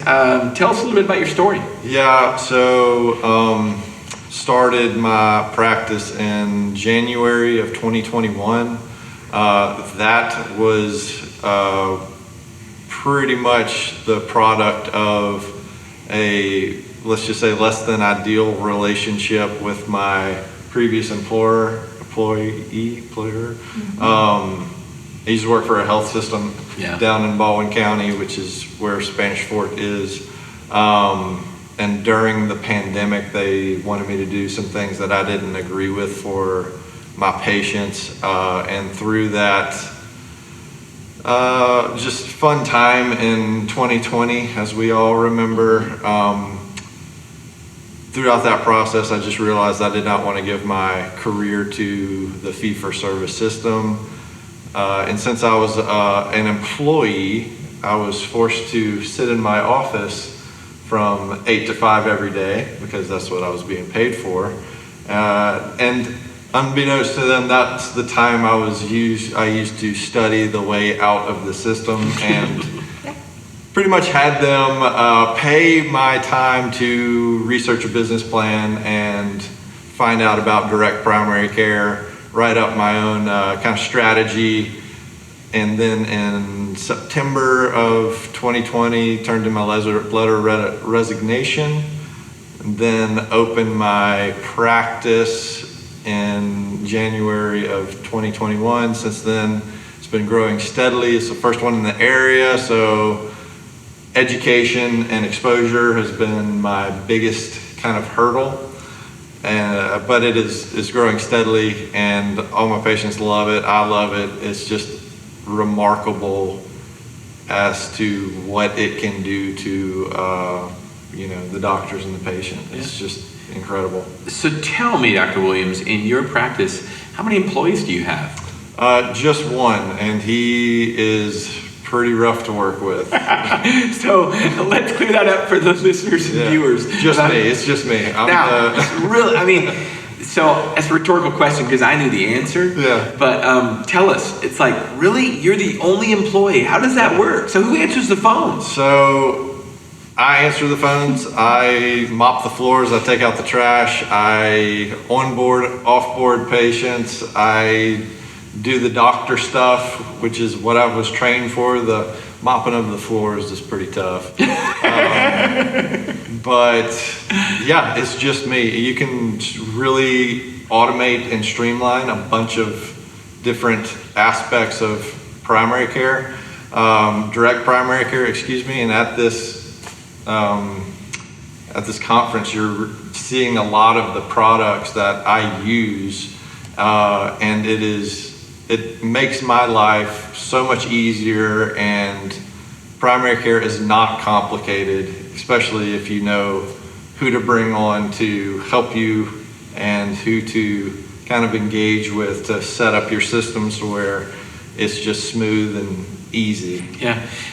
Tell us a little bit about your story. Yeah, so started my practice in January of 2021. That was pretty much the product of a, let's just say, less than ideal relationship with my previous employer. I used to work for a health system down in Baldwin County, which is where Spanish Fork is. And during the pandemic, they wanted me to do some things that I didn't agree with for my patients. And through that, just fun time in 2020, as we all remember. Throughout that process, I just realized I did not want to give my career to the fee-for-service system. And since I was an employee, I was forced to sit in my office from 8 to 5 every day because that's what I was being paid for. And unbeknownst to them, that's the time I used to study the way out of the system and pretty much had them pay my time to research a business plan and find out about direct primary care, write up my own kind of strategy. And then in September of 2020, turned in my letter of resignation, and then opened my practice in January of 2021. Since then, it's been growing steadily. It's the first one in the area, so education and exposure has been my biggest kind of hurdle. But it is growing steadily, and all my patients love it. I love it. It's just remarkable as to what it can do to the doctors and the patient. It's just incredible. So tell me, Dr. Williams, in your practice, how many employees do you have? Just one, and he is pretty rough to work with. So let's clear that up for the listeners and viewers. It's just me. So it's a rhetorical question because I knew the answer. Yeah. But tell us, it's like, really? You're the only employee? How does that work? So who answers the phones? So I answer the phones. I mop the floors. I take out the trash. I onboard, offboard patients. I do the doctor stuff, which is what I was trained for. The mopping of the floors is pretty tough. But yeah, it's just me. You can really automate and streamline a bunch of different aspects of primary care, direct primary care, and at this conference, you're seeing a lot of the products that I use, and it makes my life so much easier, and primary care is not complicated, especially if you know who to bring on to help you and who to kind of engage with to set up your systems where it's just smooth and easy. Yeah.